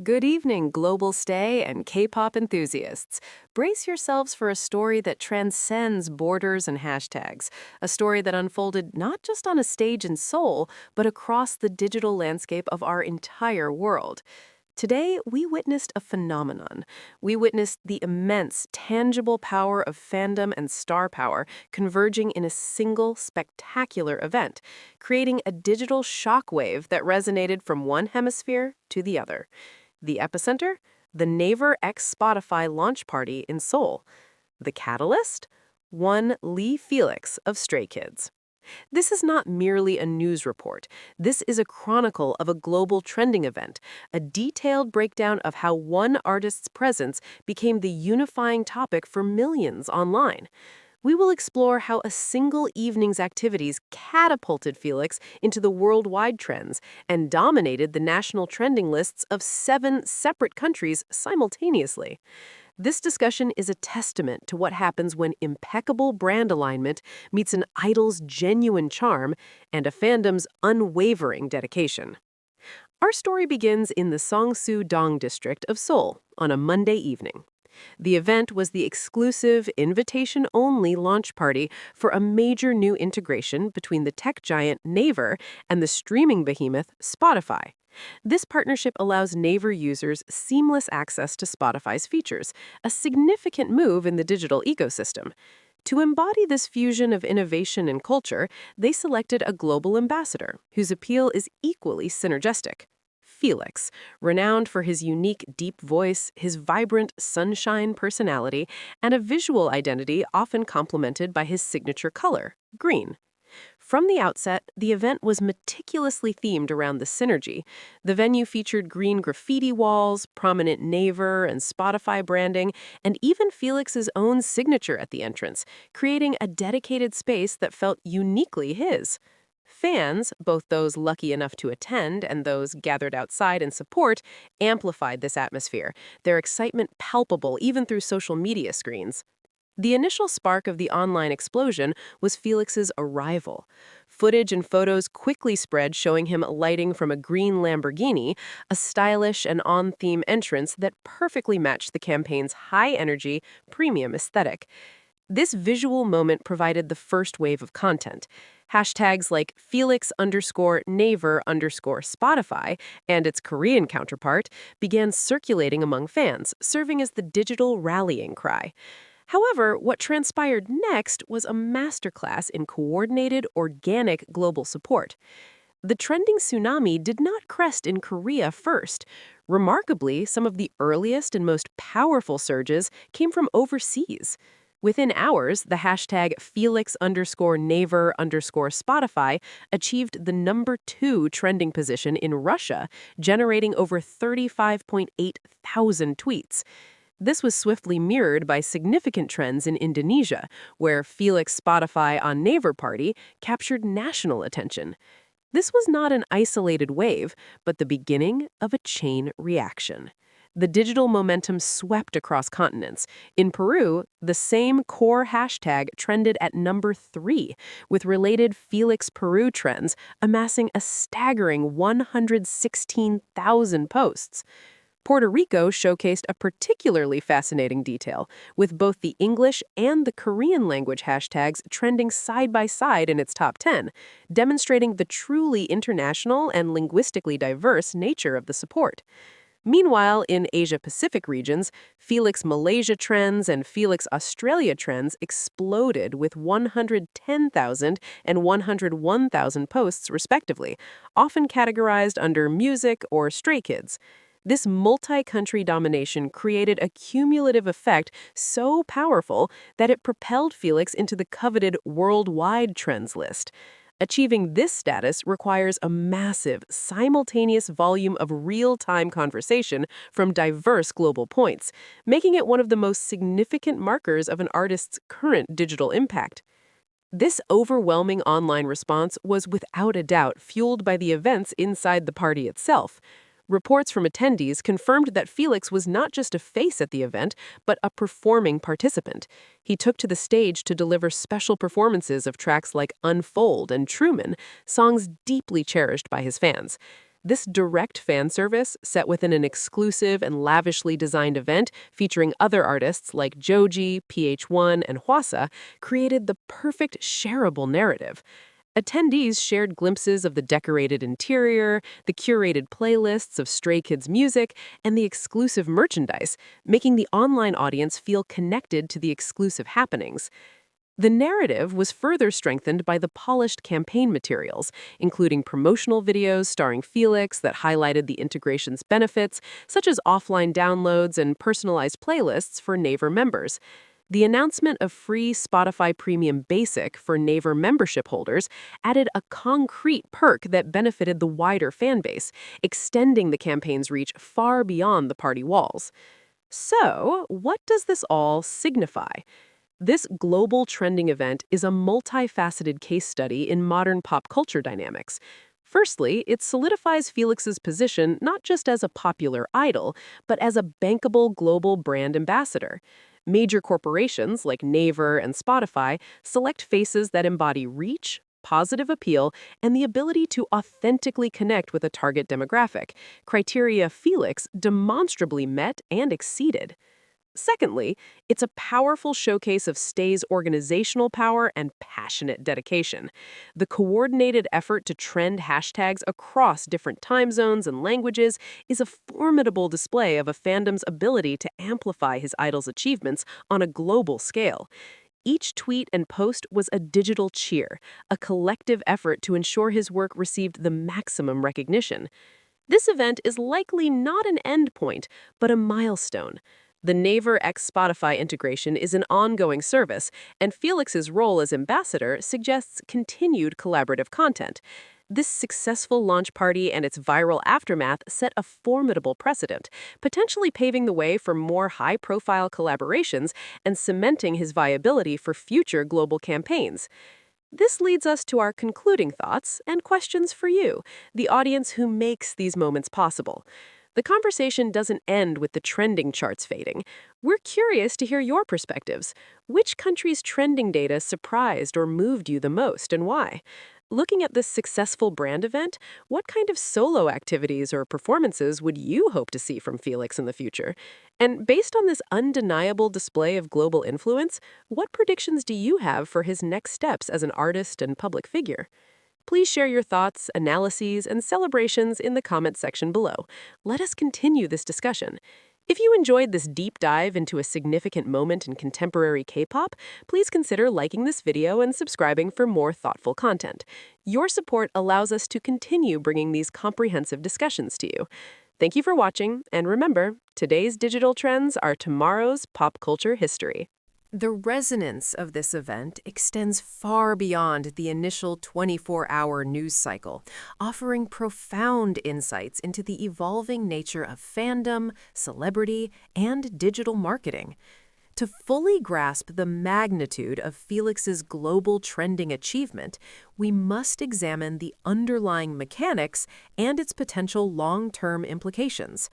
Good evening, global stay and K-pop enthusiasts. Brace yourselves for a story that transcends borders and hashtags, a story that unfolded not just on a stage in Seoul, but across the digital landscape of our entire world. Today, we witnessed a phenomenon. We witnessed the immense, tangible power of fandom and star power converging in a single, spectacular event, creating a digital shockwave that resonated from one hemisphere to the other. The epicenter? The Naver X Spotify launch party in Seoul. The catalyst? One Lee Felix of Stray Kids. This is not merely a news report. This is a chronicle of a global trending event, a detailed breakdown of how one artist's presence became the unifying topic for millions online. We will explore how a single evening's activities catapulted Felix into the worldwide trends and dominated the national trending lists of 7 separate countries simultaneously. This discussion is a testament to what happens when impeccable brand alignment meets an idol's genuine charm and a fandom's unwavering dedication. Our story begins in the Songsu-dong district of Seoul on a Monday evening. The event was the exclusive, invitation-only launch party for a major new integration between the tech giant Naver and the streaming behemoth Spotify. This partnership allows Naver users seamless access to Spotify's features, a significant move in the digital ecosystem. To embody this fusion of innovation and culture, they selected a global ambassador whose appeal is equally synergistic. Felix, renowned for his unique deep voice, his vibrant sunshine personality, and a visual identity often complemented by his signature color, green. From the outset, the event was meticulously themed around the synergy. The venue featured green graffiti walls, prominent Naver and Spotify branding, and even Felix's own signature at the entrance, creating a dedicated space that felt uniquely his. Fans, both those lucky enough to attend and those gathered outside in support, amplified this atmosphere, their excitement palpable even through social media screens. The initial spark of the online explosion was Felix's arrival. Footage and photos quickly spread showing him alighting from a green Lamborghini, a stylish and on-theme entrance that perfectly matched the campaign's high-energy, premium aesthetic. This visual moment provided the first wave of content. Hashtags like Felix_Naver_Spotify and its Korean counterpart began circulating among fans, serving as the digital rallying cry. However, what transpired next was a masterclass in coordinated, organic global support. The trending tsunami did not crest in Korea first. Remarkably, some of the earliest and most powerful surges came from overseas. Within hours, the hashtag Felix_Naver_Spotify achieved the #2 trending position in Russia, generating over 35.8 thousand tweets. This was swiftly mirrored by significant trends in Indonesia, where Felix Spotify on Naver Party captured national attention. This was not an isolated wave, but the beginning of a chain reaction. The digital momentum swept across continents. In Peru, the same core hashtag trended at #3, with related Felix Peru trends amassing a staggering 116,000 posts. Puerto Rico showcased a particularly fascinating detail, with both the English and the Korean language hashtags trending side by side in its top 10, demonstrating the truly international and linguistically diverse nature of the support. Meanwhile, in Asia-Pacific regions, Felix Malaysia trends and Felix Australia trends exploded with 110,000 and 101,000 posts, respectively, often categorized under music or stray kids. This multi-country domination created a cumulative effect so powerful that it propelled Felix into the coveted worldwide trends list. Achieving this status requires a massive, simultaneous volume of real-time conversation from diverse global points, making it one of the most significant markers of an artist's current digital impact. This overwhelming online response was without a doubt fueled by the events inside the party itself. Reports from attendees confirmed that Felix was not just a face at the event, but a performing participant. He took to the stage to deliver special performances of tracks like Unfold and Truman, songs deeply cherished by his fans. This direct fan service, set within an exclusive and lavishly designed event featuring other artists like Joji, PH1, and Hwasa, created the perfect shareable narrative. Attendees shared glimpses of the decorated interior, the curated playlists of Stray Kids music, and the exclusive merchandise, making the online audience feel connected to the exclusive happenings. The narrative was further strengthened by the polished campaign materials, including promotional videos starring Felix that highlighted the integration's benefits, such as offline downloads and personalized playlists for Naver members. The announcement of free Spotify Premium Basic for Naver membership holders added a concrete perk that benefited the wider fan base, extending the campaign's reach far beyond the party walls. So, what does this all signify? This global trending event is a multifaceted case study in modern pop culture dynamics. Firstly, it solidifies Felix's position not just as a popular idol, but as a bankable global brand ambassador. Major corporations like Naver and Spotify select faces that embody reach, positive appeal, and the ability to authentically connect with a target demographic, criteria Felix demonstrably met and exceeded. Secondly, it's a powerful showcase of Stay's organizational power and passionate dedication. The coordinated effort to trend hashtags across different time zones and languages is a formidable display of a fandom's ability to amplify his idol's achievements on a global scale. Each tweet and post was a digital cheer, a collective effort to ensure his work received the maximum recognition. This event is likely not an endpoint, but a milestone. The Naver x Spotify integration is an ongoing service, and Felix's role as ambassador suggests continued collaborative content. This successful launch party and its viral aftermath set a formidable precedent, potentially paving the way for more high-profile collaborations and cementing his viability for future global campaigns. This leads us to our concluding thoughts and questions for you, the audience who makes these moments possible. The conversation doesn't end with the trending charts fading. We're curious to hear your perspectives. Which country's trending data surprised or moved you the most, and why? Looking at this successful brand event, what kind of solo activities or performances would you hope to see from Felix in the future? And based on this undeniable display of global influence, what predictions do you have for his next steps as an artist and public figure? Please share your thoughts, analyses, and celebrations in the comments section below. Let us continue this discussion. If you enjoyed this deep dive into a significant moment in contemporary K-pop, please consider liking this video and subscribing for more thoughtful content. Your support allows us to continue bringing these comprehensive discussions to you. Thank you for watching, and remember, today's digital trends are tomorrow's pop culture history. The resonance of this event extends far beyond the initial 24-hour news cycle, offering profound insights into the evolving nature of fandom, celebrity, and digital marketing. To fully grasp the magnitude of Felix's global trending achievement, we must examine the underlying mechanics and its potential long-term implications.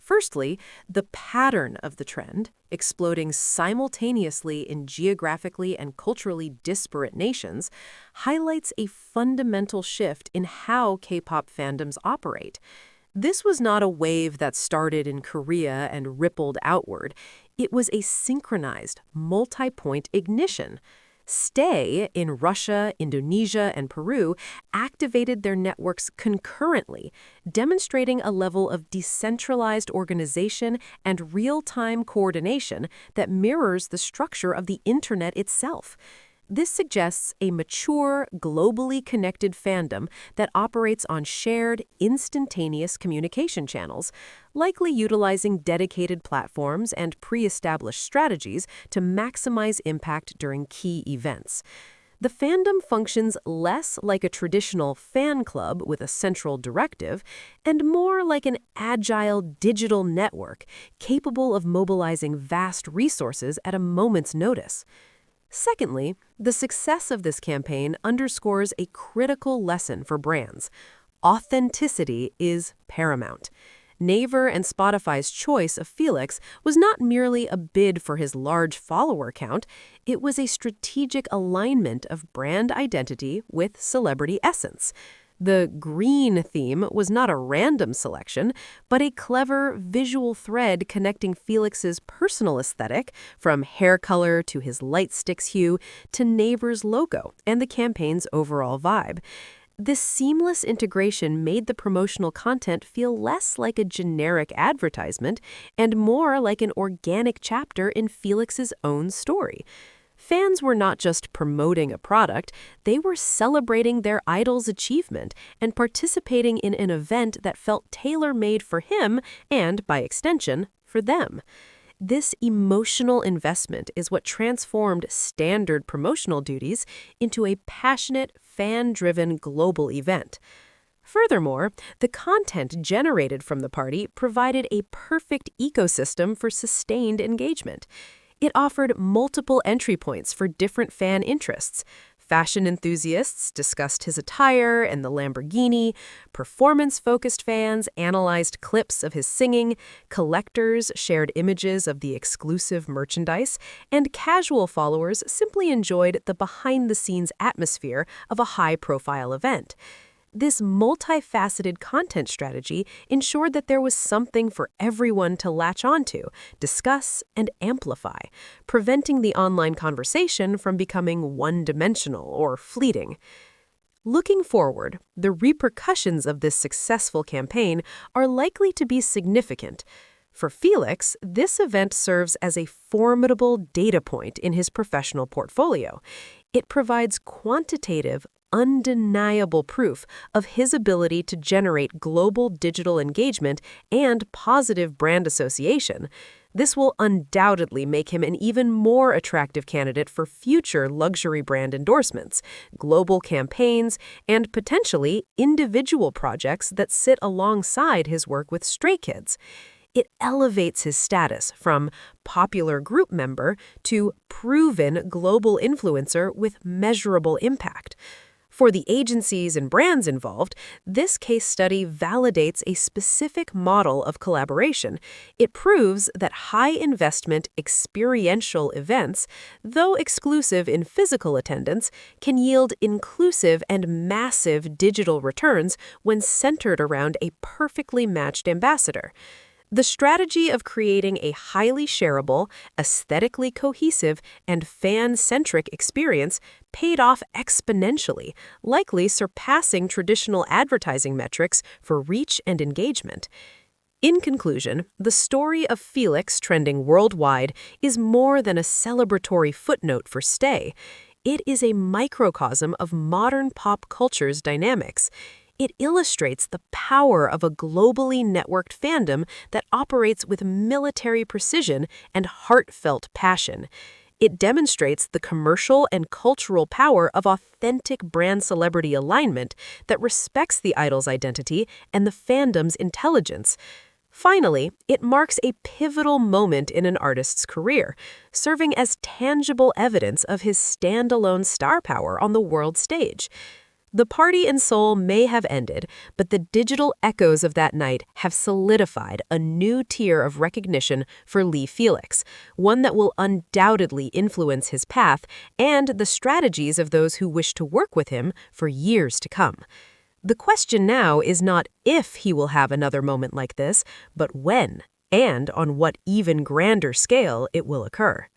Firstly, the pattern of the trend, exploding simultaneously in geographically and culturally disparate nations, highlights a fundamental shift in how K-pop fandoms operate. This was not a wave that started in Korea and rippled outward. It was a synchronized, multi-point ignition. Stay in Russia, Indonesia, and Peru activated their networks concurrently, demonstrating a level of decentralized organization and real-time coordination that mirrors the structure of the internet itself. This suggests a mature, globally connected fandom that operates on shared, instantaneous communication channels, likely utilizing dedicated platforms and pre-established strategies to maximize impact during key events. The fandom functions less like a traditional fan club with a central directive and more like an agile digital network capable of mobilizing vast resources at a moment's notice. Secondly, the success of this campaign underscores a critical lesson for brands. Authenticity is paramount. Naver and Spotify's choice of Felix was not merely a bid for his large follower count, it was a strategic alignment of brand identity with celebrity essence. The green theme was not a random selection, but a clever visual thread connecting Felix's personal aesthetic, from hair color to his light sticks hue to Naver's logo and the campaign's overall vibe. This seamless integration made the promotional content feel less like a generic advertisement and more like an organic chapter in Felix's own story. Fans were not just promoting a product, they were celebrating their idol's achievement and participating in an event that felt tailor-made for him and, by extension, for them. This emotional investment is what transformed standard promotional duties into a passionate, fan-driven global event. Furthermore, the content generated from the party provided a perfect ecosystem for sustained engagement. It offered multiple entry points for different fan interests. Fashion enthusiasts discussed his attire and the Lamborghini, performance-focused fans analyzed clips of his singing, collectors shared images of the exclusive merchandise, and casual followers simply enjoyed the behind-the-scenes atmosphere of a high-profile event. This multifaceted content strategy ensured that there was something for everyone to latch onto, discuss, and amplify, preventing the online conversation from becoming one-dimensional or fleeting. Looking forward, the repercussions of this successful campaign are likely to be significant. For Felix, this event serves as a formidable data point in his professional portfolio. It provides quantitative, undeniable proof of his ability to generate global digital engagement and positive brand association. This will undoubtedly make him an even more attractive candidate for future luxury brand endorsements, global campaigns, and potentially individual projects that sit alongside his work with Stray Kids. It elevates his status from popular group member to proven global influencer with measurable impact. For the agencies and brands involved, this case study validates a specific model of collaboration. It proves that high-investment experiential events, though exclusive in physical attendance, can yield inclusive and massive digital returns when centered around a perfectly matched ambassador. The strategy of creating a highly shareable, aesthetically cohesive, and fan-centric experience paid off exponentially, likely surpassing traditional advertising metrics for reach and engagement. In conclusion, the story of Felix trending worldwide is more than a celebratory footnote for Stay. It is a microcosm of modern pop culture's dynamics. It illustrates the power of a globally networked fandom that operates with military precision and heartfelt passion. It demonstrates the commercial and cultural power of authentic brand-celebrity alignment that respects the idol's identity and the fandom's intelligence. Finally, it marks a pivotal moment in an artist's career, serving as tangible evidence of his standalone star power on the world stage. The party in Seoul may have ended, but the digital echoes of that night have solidified a new tier of recognition for Lee Felix, one that will undoubtedly influence his path and the strategies of those who wish to work with him for years to come. The question now is not if he will have another moment like this, but when, and on what even grander scale it will occur.